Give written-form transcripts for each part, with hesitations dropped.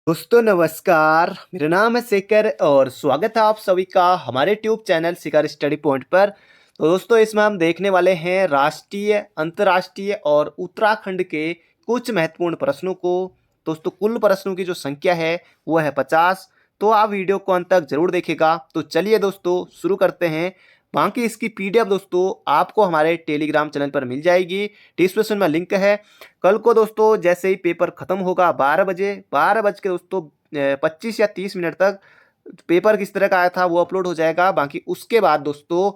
दोस्तों नमस्कार। मेरा नाम है शेखर और स्वागत है आप सभी का हमारे tube channel Shekhar study point पर। तो दोस्तों इसमें हम देखने वाले हैं राष्ट्रीय, अंतर्राष्ट्रीय और उत्तराखंड के कुछ महत्वपूर्ण प्रश्नों को। दोस्तों कुल प्रश्नों की जो संख्या है वो है 50। तो आप वीडियो को अंत तक जरूर देखेगा। तो चलिए दोस्तों शुरू करते हैं। बाकी इसकी पीडीएफ दोस्तों आपको हमारे टेलीग्राम चैनल पर मिल जाएगी। डिस्क्रिप्शन में लिंक है। कल को दोस्तों जैसे ही पेपर खत्म होगा 12 बजे, 12 बज के दोस्तों 25 या 30 मिनट तक पेपर किस तरह का आया था वो अपलोड हो जाएगा। बाकी उसके बाद दोस्तों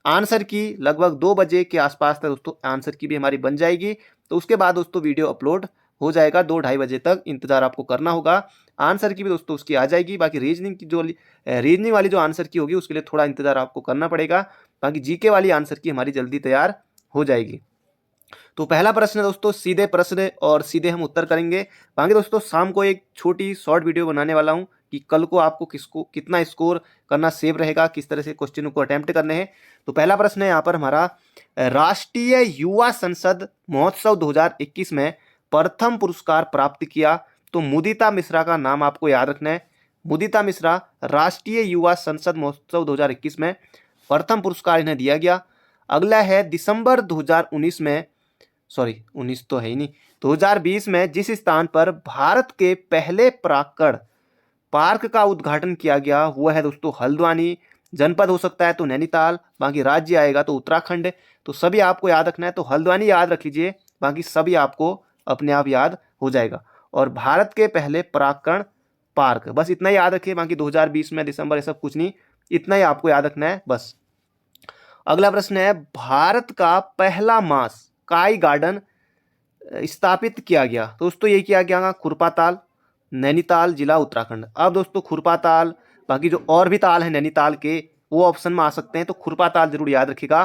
आंसर की लगभग 2 बजे के आसपास तक दोस्तों आंसर की भी हमारी बन जाएगी। तो उसके बाद दोस्तों वीडियो अपलोड हो जाएगा। 2-2:30 बजे तक इंतजार आपको करना होगा। आंसर की भी दोस्तों उसकी आ जाएगी। बाकी रीजनिंग की जो रीजनिंग वाली जो आंसर की होगी उसके लिए थोड़ा इंतजार आपको करना पड़ेगा। बाकी जीके वाली आंसर की हमारी जल्दी तैयार हो जाएगी। तो पहला प्रश्न है दोस्तों सीधे प्रश्न और सीधे हम उत्तर करेंगे। बाकी दोस्तों शाम को एक छोटी शॉर्ट वीडियो बनाने वाला हूं कि कल को आपको किसको कितना स्कोर करना सेव रहेगा, किस तरह से क्वेश्चनों को अटेम्प्ट करने हैं। तो पहला प्रश्न है यहाँ पर हमारा, राष्ट्रीय युवा संसद महोत्सव 2021 में प्रथम पुरस्कार प्राप्त किया। तो मुदिता मिश्रा का नाम आपको याद रखना है। मुदिता मिश्रा राष्ट्रीय युवा संसद महोत्सव 2021 में प्रथम पुरस्कार इन्हें दिया गया। अगला है दिसंबर 2019 में, सॉरी 19 तो है ही नहीं, 2020 में जिस स्थान पर भारत के पहले पराक्कड़ पार्क का उद्घाटन किया गया वह है दोस्तों हल्द्वानी। जनपद हो सकता है तो नैनीताल, बाकी राज्य आएगा तो उत्तराखंड। तो सभी आपको याद रखना है। तो हल्द्वानी याद रख लीजिए, बाकी सभी आपको अपने आप याद हो जाएगा। और भारत के पहले पराक्कड़ पार्क, बस इतना ही याद रखिए। बाकी 2020 में दिसंबर ये सब कुछ नहीं, इतना ही आपको याद रखना है बस। अगला प्रश्न है, भारत का पहला मास स्काई गार्डन स्थापित किया गया। दोस्तों ये किया गया खुरपाताल, नैनीताल जिला उत्तराखंड। अब दोस्तों खुरपाताल, बाकी जो और भी ताल है नैनीताल के वो ऑप्शन में आ सकते हैं। तो खुरपाताल जरूर याद रखिएगा।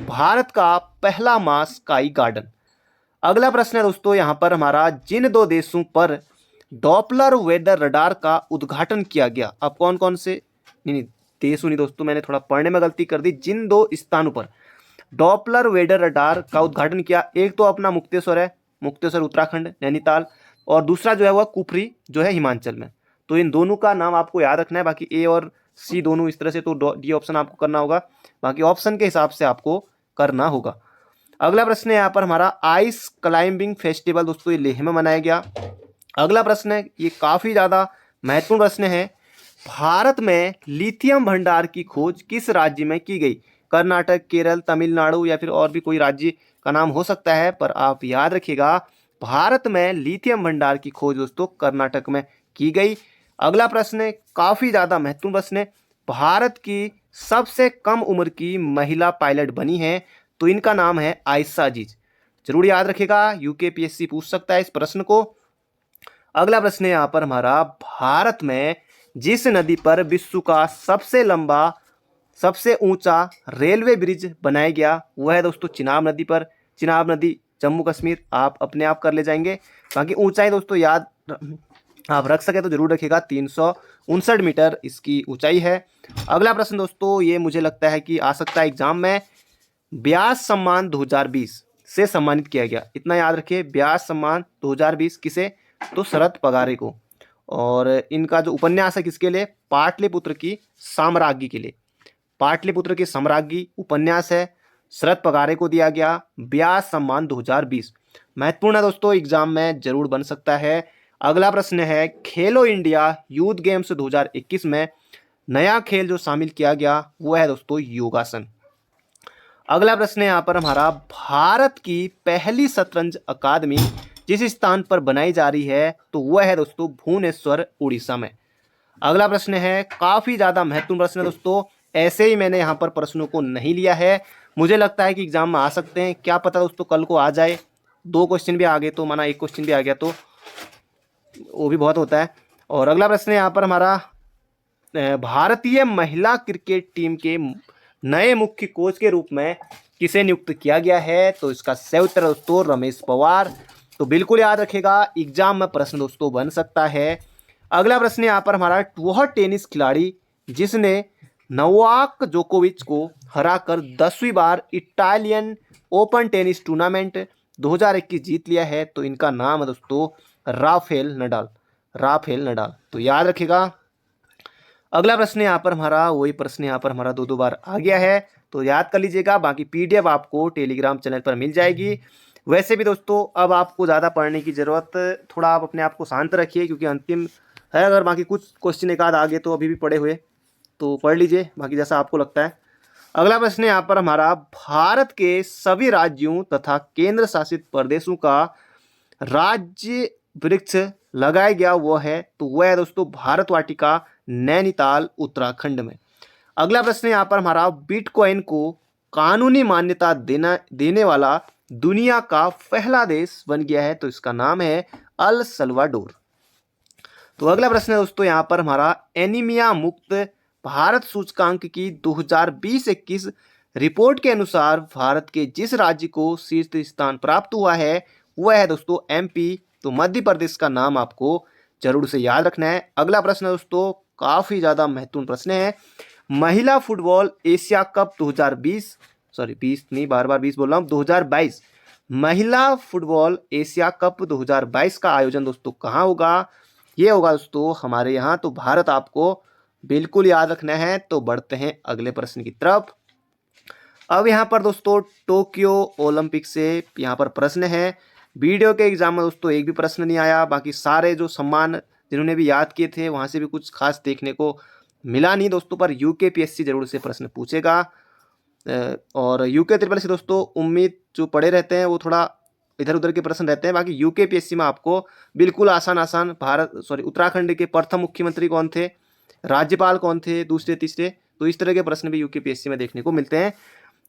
भारत का पहला मास स्काई गार्डन। अगला प्रश्न है दोस्तों यहाँ पर हमारा, जिन दो देशों पर डॉपलर वेदर रडार का उद्घाटन किया गया। अब कौन कौन से, नहीं देशों नहीं दोस्तों, मैंने थोड़ा पढ़ने में गलती कर दी। जिन दो स्थानों पर डॉपलर वेदर रडार का उद्घाटन किया, एक तो अपना मुक्तेश्वर है, मुक्तेश्वर उत्तराखंड नैनीताल, और दूसरा जो है वह कुफरी जो है हिमाचल में। तो इन दोनों का नाम आपको याद रखना है। बाकी ए और सी दोनों इस तरह से, तो डी ऑप्शन आपको करना होगा। बाकी ऑप्शन के हिसाब से आपको करना होगा। अगला प्रश्न है यहाँ पर हमारा, आइस क्लाइंबिंग फेस्टिवल दोस्तों ये लेह में मनाया गया। अगला प्रश्न है, ये काफी ज्यादा महत्वपूर्ण प्रश्न है, भारत में लिथियम भंडार की खोज किस राज्य में की गई। कर्नाटक, केरल, तमिलनाडु या फिर और भी कोई राज्य का नाम हो सकता है, पर आप याद रखिएगा भारत में लिथियम भंडार की खोज दोस्तों कर्नाटक में की गई। अगला प्रश्न है काफी ज्यादा महत्वपूर्ण प्रश्न है, भारत की सबसे कम उम्र की महिला पायलट बनी है। तो इनका नाम है आयशा अजीज। जरूर याद रखिएगा, यूकेपीएससी पूछ सकता है इस प्रश्न को। अगला प्रश्न है यहाँ पर हमारा, भारत में जिस नदी पर विश्व का सबसे लंबा, सबसे ऊंचा रेलवे ब्रिज बनाया गया वह है दोस्तों चिनाब नदी पर। चिनाब नदी जम्मू कश्मीर, आप अपने आप कर ले जाएंगे। बाकी ऊंचाई दोस्तों याद आप रख सके तो जरूर रखिएगा, 359 मीटर इसकी ऊंचाई है। अगला प्रश्न दोस्तों ये मुझे लगता है कि आ सकता है एग्जाम में, व्यास सम्मान 2020 से सम्मानित किया गया। इतना याद रखिए, व्यास सम्मान 2020 किसे, तो शरद पगारे को। और इनका जो उपन्यास है किसके लिए, पाटलिपुत्र की साम्राज्ञी के लिए। पाटलिपुत्र की साम्राज्ञी उपन्यास है, शरद पगारे को दिया गया व्यास सम्मान 2020। महत्वपूर्ण है दोस्तों, एग्जाम में जरूर बन सकता है। अगला प्रश्न है, खेलो इंडिया यूथ गेम्स 2021 में नया खेल जो शामिल किया गया वो है दोस्तों योगासन। अगला प्रश्न है यहाँ पर हमारा, भारत की पहली शतरंज अकादमी जिस स्थान पर बनाई जा रही है तो वह है दोस्तों भुवनेश्वर उड़ीसा में। अगला प्रश्न है काफी ज्यादा महत्वपूर्ण प्रश्न है दोस्तों, ऐसे ही मैंने यहाँ पर प्रश्नों को नहीं लिया है, मुझे लगता है कि एग्जाम में आ सकते हैं, क्या पता दोस्तों कल को आ जाए। 2 क्वेश्चन भी आ गए तो माना 1 क्वेश्चन भी आ गया तो वो भी बहुत होता है। और अगला प्रश्न है यहाँ पर हमारा, भारतीय महिला क्रिकेट टीम के नए मुख्य कोच के रूप में किसे नियुक्त किया गया है। तो इसका सही उत्तर दोस्तों रमेश पवार। तो बिल्कुल याद रखेगा, एग्जाम में प्रश्न दोस्तों बन सकता है। अगला प्रश्न यहाँ पर हमारा, वह टेनिस खिलाड़ी जिसने नोवाक जोकोविच को हराकर 10वीं बार इटालियन ओपन टेनिस टूर्नामेंट 2021 जीत लिया है। तो इनका नाम है दोस्तों राफेल नडाल। Rafael Nadal. तो याद रखिएगा। अगला प्रश्न यहाँ पर हमारा वही प्रश्न यहाँ पर हमारा दो बार आ गया है, तो याद कर लीजिएगा। बाकी पीडीएफ आपको टेलीग्राम चैनल पर मिल जाएगी। वैसे भी दोस्तों अब आपको ज़्यादा पढ़ने की ज़रूरत, थोड़ा आप अपने आप को शांत रखिए क्योंकि अंतिम है। अगर बाकी कुछ क्वेश्चन एक आध आगे तो अभी भी पढ़े हुए तो पढ़ लीजिए, बाकी जैसा आपको लगता है। अगला प्रश्न यहाँ पर हमारा, भारत के सभी राज्यों तथा केंद्र शासित प्रदेशों का राज्य वृक्ष लगाया गया वो है, तो वह है दोस्तों भारत वाटिका, नैनीताल, उत्तराखंड में। अगला प्रश्न यहाँ पर हमारा, बिटकॉइन को कानूनी मान्यता देने वाला दुनिया का पहला देश बन गया है, तो इसका नाम है अल सल्वाडोर। तो अगला प्रश्न है दोस्तों यहाँ पर हमारा, एनीमिया मुक्त भारत सूचकांक की 2020-21 रिपोर्ट के अनुसार भारत के जिस राज्य को शीर्ष स्थान प्राप्त हुआ है वह है दोस्तों एमपी। तो मध्य प्रदेश का नाम आपको जरूर से याद रखना है। अगला प्रश्न है दोस्तों, काफी ज्यादा महत्वपूर्ण प्रश्न है, महिला फुटबॉल एशिया कप 2020, सॉरी 20 नहीं, बार बार 20 बोल रहा हूँ, 2022 महिला फुटबॉल एशिया कप 2022 का आयोजन दोस्तों कहाँ होगा? ये होगा दोस्तों हमारे यहाँ। तो भारत आपको बिल्कुल याद रखना है। तो बढ़ते हैं अगले प्रश्न की तरफ। अब यहाँ पर दोस्तों टोक्यो ओलंपिक से यहाँ पर प्रश्न है। वीडियो के एग्जाम में दोस्तों एक भी प्रश्न नहीं आया, बाकी सारे जो सम्मान जिन्होंने भी याद किए थे वहाँ से भी कुछ खास देखने को मिला नहीं दोस्तों, पर यूकेपीएससी जरूर से प्रश्न पूछेगा। और यूके ट्रिपल सी दोस्तों उम्मीद जो पड़े रहते हैं वो थोड़ा इधर उधर के प्रश्न रहते हैं। बाकी यूकेपीएससी में आपको बिल्कुल आसान आसान, उत्तराखंड के प्रथम मुख्यमंत्री कौन थे, राज्यपाल कौन थे, दूसरे तीसरे, तो इस तरह के प्रश्न भी यूकेपीएससी में देखने को मिलते हैं।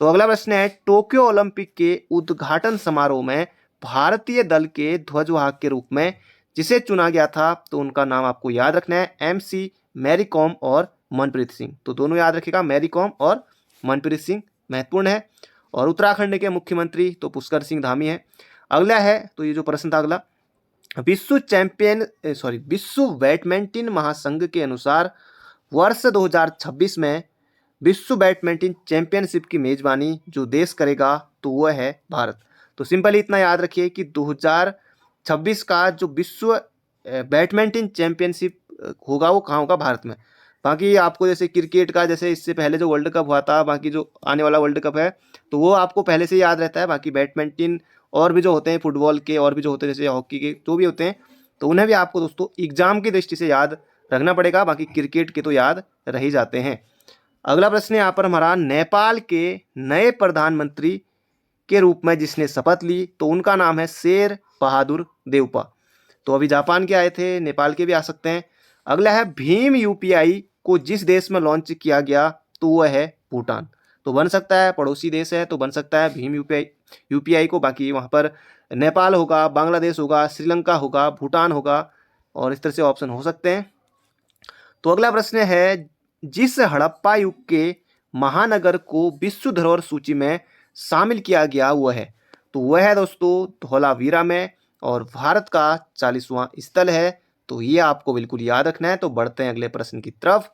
तो अगला प्रश्न है, टोक्यो ओलंपिक के उद्घाटन समारोह में भारतीय दल के ध्वजवाहक के रूप में जिसे चुना गया था, तो उनका नाम आपको याद रखना है, एमसी मैरी कॉम और मनप्रीत सिंह। तो दोनों याद रखिएगा, मैरी कॉम और मनप्रीत सिंह महत्वपूर्ण है। और उत्तराखंड के मुख्यमंत्री तो पुष्कर सिंह धामी है। अगला है, तो ये जो प्रश्न था अगला, विश्व बैडमिंटन महासंघ के अनुसार वर्ष 2026 में विश्व बैडमिंटन चैंपियनशिप की मेजबानी जो देश करेगा तो वह है भारत। तो सिंपली इतना याद रखिए कि 2026 का जो विश्व बैडमिंटन चैंपियनशिप होगा वो कहाँ होगा? भारत में। बाकी आपको जैसे क्रिकेट का, जैसे इससे पहले जो वर्ल्ड कप हुआ था, बाकी जो आने वाला वर्ल्ड कप है तो वो आपको पहले से याद रहता है। बाकी बैडमिंटन और भी जो होते हैं, फुटबॉल के और भी जो होते हैं, जैसे हॉकी के जो भी होते हैं, तो उन्हें भी आपको दोस्तों एग्जाम की दृष्टि से याद रखना पड़ेगा। बाकी क्रिकेट के तो याद रह ही जाते हैं। अगला प्रश्न यहाँ पर हमारा, नेपाल के नए प्रधानमंत्री के रूप में जिसने शपथ ली तो उनका नाम है शेर बहादुर देउपा। तो अभी जापान के आए थे, नेपाल के भी आ सकते हैं। अगला है, भीम यूपीआई को जिस देश में लॉन्च किया गया तो वह है भूटान। तो बन सकता है, पड़ोसी देश है तो बन सकता है भीम यूपीआई को। बाकी वहाँ पर नेपाल होगा, बांग्लादेश होगा, श्रीलंका होगा, भूटान होगा, और इस तरह से ऑप्शन हो सकते हैं। तो अगला प्रश्न है, जिस हड़प्पा युग के महानगर को विश्व धरोहर सूची में शामिल किया गया वह है, तो वह है दोस्तों धौलावीरा में, और भारत का 40वां स्थल है। तो ये आपको बिल्कुल याद रखना है। तो बढ़ते हैं अगले प्रश्न की तरफ।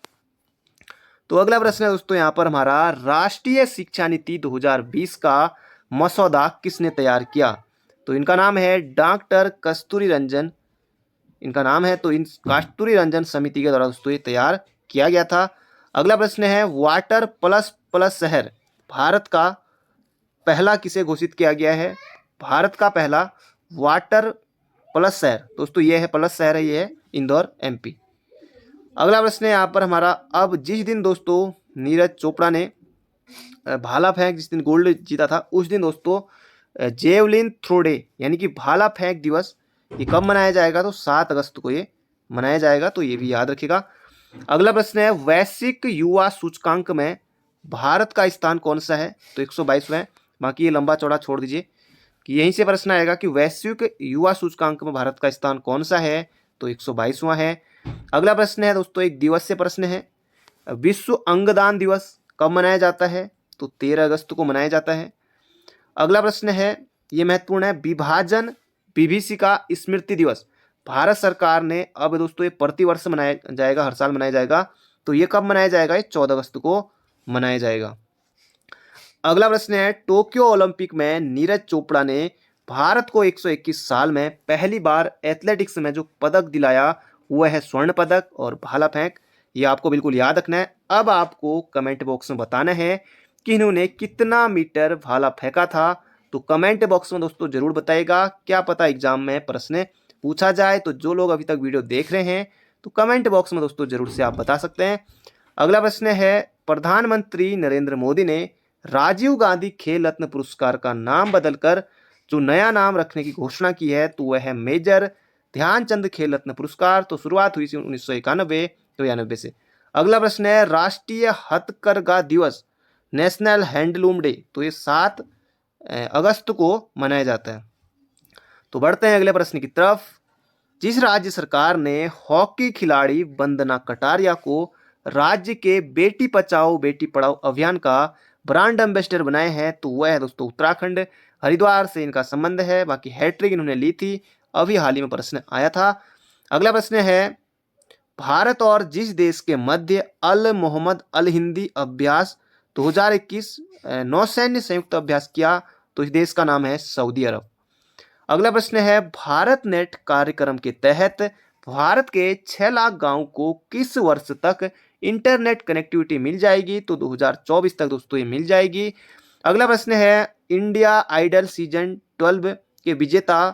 तो अगला प्रश्न है दोस्तों यहाँ पर हमारा, राष्ट्रीय शिक्षा नीति 2020 का मसौदा किसने तैयार किया? तो इनका नाम है डॉक्टर कस्तूरी रंजन, इनका नाम है। तो इन कस्तूरी रंजन समिति के द्वारा दोस्तों ये तैयार किया गया था। अगला प्रश्न है, वाटर प्लस प्लस शहर भारत का पहला किसे घोषित किया गया है? भारत का पहला वाटर प्लस शहर दोस्तों ये है, प्लस शहर है, ये है इंदौर एमपी। अगला प्रश्न है यहाँ पर हमारा, अब जिस दिन दोस्तों नीरज चोपड़ा ने भाला फेंक, जिस दिन गोल्ड जीता था उस दिन दोस्तों जेवलिन थ्रो डे यानी कि भाला फेंक दिवस ये कब मनाया जाएगा? तो 7 अगस्त को ये मनाया जाएगा। तो ये भी याद रखिएगा। अगला प्रश्न है, वैश्विक युवा सूचकांक में भारत का स्थान कौन सा है? तो 122वां है। बाकी ये लंबा चौड़ा छोड़ दीजिए कि यहीं से प्रश्न आएगा कि वैश्विक युवा सूचकांक में भारत का स्थान कौन सा है? तो 122वां है। अगला प्रश्न है दोस्तों एक दिवस से प्रश्न है, विश्व अंगदान दिवस कब मनाया जाता है? तो 13 अगस्त को मनाया जाता है। अगला प्रश्न है, ये महत्वपूर्ण है, विभाजन विभीषिका स्मृति दिवस भारत सरकार ने अब दोस्तों ये प्रतिवर्ष मनाया जाएगा, हर साल मनाया जाएगा। तो ये कब मनाया जाएगा? ये 14 अगस्त को मनाया जाएगा। अगला प्रश्न है, टोक्यो ओलंपिक में नीरज चोपड़ा ने भारत को 121 साल में पहली बार एथलेटिक्स में जो पदक दिलाया वह है स्वर्ण पदक और भाला फेंक। ये आपको बिल्कुल याद रखना है। अब आपको कमेंट बॉक्स में बताना है कि इन्होंने कितना मीटर भाला फेंका था। तो कमेंट बॉक्स में दोस्तों जरूर बताइएगा, क्या पता एग्जाम में प्रश्न पूछा जाए। तो जो लोग अभी तक वीडियो देख रहे हैं तो कमेंट बॉक्स में दोस्तों जरूर से आप बता सकते हैं। अगला प्रश्न है, प्रधानमंत्री नरेंद्र मोदी ने राजीव गांधी खेल रत्न पुरस्कार का नाम बदलकर जो नया नाम रखने की घोषणा की है तो वह है मेजर ध्यानचंद खेल रत्न पुरस्कार। तो शुरुआत हुई थी 1991 से। अगला प्रश्न है, राष्ट्रीय हथकरघा दिवस नेशनल हैंडलूम डे तो ये 7 अगस्त को मनाया जाता है। तो बढ़ते हैं अगले प्रश्न की तरफ। जिस राज्य सरकार ने हॉकी खिलाड़ी वंदना कटारिया को राज्य के बेटी बचाओ बेटी पढ़ाओ अभियान का ब्रांड एम्बेसडर बनाए हैं तो वह है दोस्तों उत्तराखंड। हरिद्वार से इनका संबंध है। बाकी हैट्रिक इन्होंने ली थी, अभी हाल ही में प्रश्न आया था। अगला प्रश्न है, भारत और जिस देश के मध्य अल मोहम्मद अल हिंदी अभ्यास 2021 नौसैन्य संयुक्त अभ्यास किया तो इस देश का नाम है सऊदी अरब। अगला प्रश्न है, भारत नेट कार्यक्रम के तहत भारत के 6 लाख गांव को किस वर्ष तक इंटरनेट कनेक्टिविटी मिल जाएगी तो 2024 तक दोस्तों ये मिल जाएगी। अगला प्रश्न है, इंडिया आइडल सीजन 12 के विजेता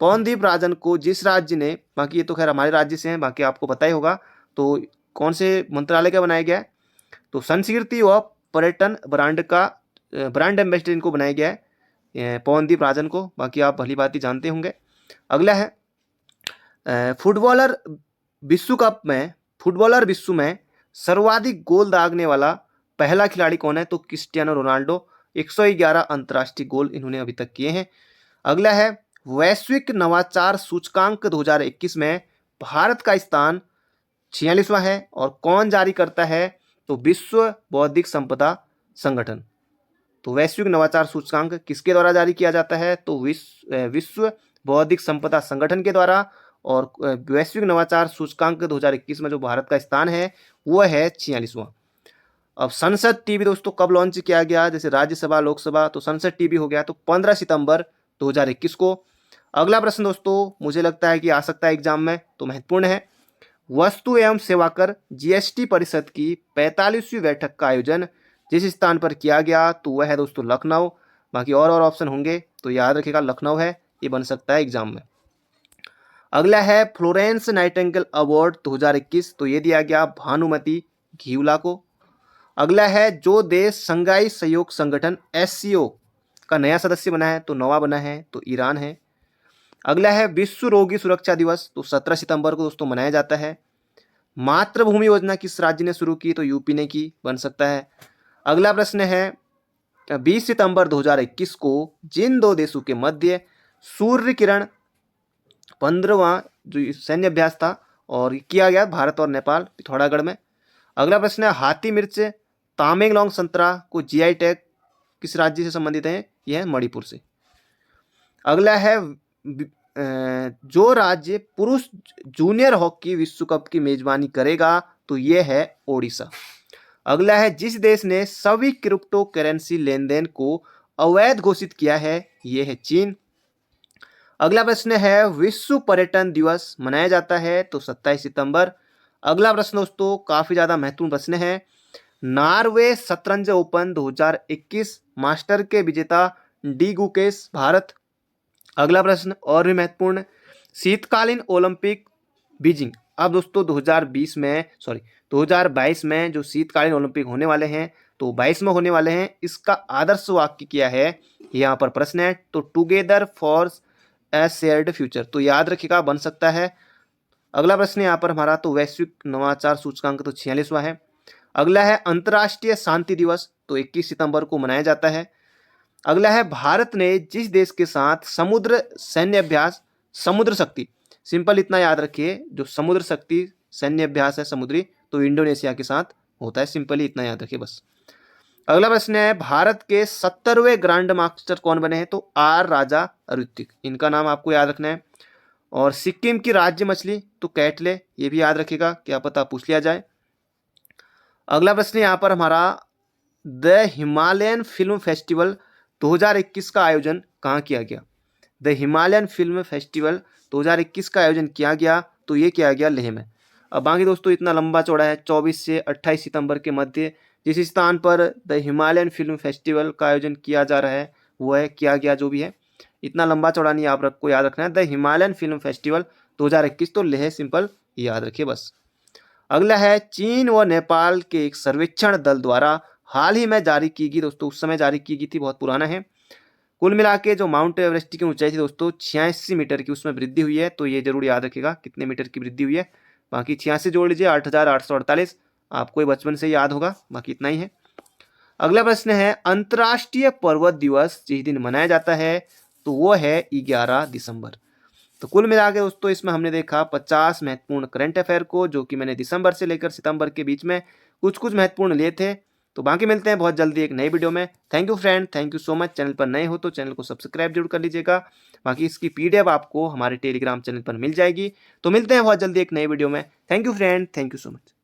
पवनदीप राजन को जिस राज्य ने, बाकी ये तो खैर हमारे राज्य से हैं, बाकी आपको पता ही होगा, तो कौन से मंत्रालय का बनाया गया है तो संस्कृति व पर्यटन ब्रांड एम्बेसडर इनको बनाया गया है पवनदीप राजन को। बाकी आप भली भांति जानते होंगे। अगला है, फुटबॉलर विश्व में सर्वाधिक गोल दागने वाला पहला खिलाड़ी कौन है तो क्रिस्टियानो रोनाल्डो। 111 अंतर्राष्ट्रीय गोल इन्होंने अभी तक किए हैं। अगला है, वैश्विक नवाचार सूचकांक 2021 में भारत का स्थान 46वां है और कौन जारी करता है तो विश्व बौद्धिक संपदा संगठन। तो वैश्विक नवाचार सूचकांक किसके द्वारा जारी किया जाता है तो विश्व बौद्धिक संपदा संगठन के द्वारा। और वैश्विक नवाचार सूचकांक 2021 में जो भारत का स्थान है वो है 46वां। अब संसद टीवी दोस्तों कब लॉन्च किया गया, जैसे राज्यसभा लोकसभा, तो संसद टीवी हो गया तो 15 सितंबर 2021 को। अगला प्रश्न दोस्तों मुझे लगता है कि आ सकता है एग्जाम में, तो महत्वपूर्ण है। वस्तु एवं सेवा कर जीएसटी परिषद की 45वीं बैठक का आयोजन जिस स्थान पर किया गया तो वह है दोस्तों लखनऊ। बाकी और ऑप्शन होंगे तो याद रखिएगा लखनऊ है, ये बन सकता है एग्जाम में। अगला है, फ्लोरेंस नाइटिंगेल अवार्ड 2021 तो ये दिया गया भानुमति घिउला को। अगला है, जो देश संघाई सहयोग संगठन एससीओ का नया सदस्य बना है तो नवा बना है तो ईरान है। अगला है, विश्व रोगी सुरक्षा दिवस तो 17 सितंबर को दोस्तों मनाया जाता है। मातृभूमि योजना किस राज्य ने शुरू की तो यूपी ने की, बन सकता है। अगला प्रश्न है, 20 सितंबर 2021 को जिन 2 देशों के मध्य सूर्य किरण 15वां जो सैन्य अभ्यास था और किया गया भारत और नेपाल पिथौरागढ़ में। अगला प्रश्न है, हाथी मिर्च तामेंगलोंग संतरा को जीआई टैग किस राज्य से संबंधित है, यह है मणिपुर से। अगला है, जो राज्य पुरुष जूनियर हॉकी विश्व कप की मेजबानी करेगा तो यह है ओडिशा। अगला है, जिस देश ने सभी क्रिप्टो करेंसी लेन देन को अवैध घोषित किया है यह है चीन। अगला प्रश्न है, विश्व पर्यटन दिवस मनाया जाता है तो 27 सितंबर। अगला प्रश्न दोस्तों काफी ज्यादा महत्वपूर्ण प्रश्न है, नॉर्वे शतरंज ओपन 2021 मास्टर के विजेता डी गुकेश भारत। अगला प्रश्न और भी महत्वपूर्ण, शीतकालीन ओलंपिक बीजिंग अब दोस्तों 2022 में जो शीतकालीन ओलंपिक होने वाले हैं तो 22 में होने वाले हैं, इसका आदर्श वाक्य क्या है, यहाँ पर प्रश्न है। तो together for a shared future, तो याद रखिएगा बन सकता है। अगला प्रश्न यहाँ पर हमारा, तो वैश्विक नवाचार सूचकांक तो 46वां है। अगला है, अंतर्राष्ट्रीय शांति दिवस तो 21 सितंबर को मनाया जाता है। अगला है, भारत ने जिस देश के साथ समुद्र सैन्य अभ्यास समुद्र शक्ति, सिंपल इतना याद रखिए, जो समुद्र शक्ति सैन्य अभ्यास है समुद्री तो इंडोनेशिया के साथ होता है, सिंपली इतना याद रखिए बस। अगला प्रश्न है, भारत के 70वें ग्रैंड मास्टर कौन बने हैं तो आर राजा ऋतिक, इनका नाम आपको याद रखना है। और सिक्किम की राज्य मछली तो कैटले, ये भी याद रखिएगा, क्या पता पूछ लिया जाए। अगला प्रश्न यहाँ पर हमारा, द हिमालयन फिल्म फेस्टिवल 2021 का आयोजन कहाँ किया गया। द हिमालयन फिल्म फेस्टिवल 2021 का आयोजन किया गया तो ये किया गया लेह में। अब बाकी दोस्तों इतना लंबा चौड़ा है, 24 से 28 सितंबर के मध्य जिस स्थान पर द हिमालयन फिल्म फेस्टिवल का आयोजन किया जा रहा है वो है, किया गया जो भी है, इतना लंबा चौड़ा नहीं, आपको याद रखना है द हिमालयन फिल्म फेस्टिवल 2021, तो लेह सिंपल याद रखिए बस। अगला है चीन व नेपाल के एक सर्वेक्षण दल द्वारा हाल ही में जारी की गई, दोस्तों उस समय जारी की गई थी, बहुत पुराना है। कुल मिला के जो माउंट एवरेस्ट की ऊंचाई थी दोस्तों 86 मीटर की, उसमें वृद्धि हुई है, तो ये जरूर याद रखिएगा कितने मीटर की वृद्धि हुई है। बाकी 86 जोड़ लीजिए 8,848, आपको बचपन से याद होगा, बाकी इतना ही है। अगला प्रश्न है अंतर्राष्ट्रीय पर्वत दिवस जिस दिन मनाया जाता है तो वो है 11 दिसंबर। तो कुल मिला के दोस्तों इसमें हमने देखा 50 महत्वपूर्ण करंट अफेयर को, जो कि मैंने दिसंबर से लेकर सितंबर के बीच में कुछ कुछ महत्वपूर्ण लिए थे। तो बाकी मिलते हैं बहुत जल्दी एक नई वीडियो में। Thank you friend, thank you so much. Channel पर नए हो तो चैनल को सब्सक्राइब जरूर कर लीजिएगा। बाकी इसकी पीडीएफ आपको हमारे टेलीग्राम चैनल पर मिल जाएगी। तो मिलते हैं बहुत जल्दी एक नई वीडियो में। Thank you friend, thank you so much.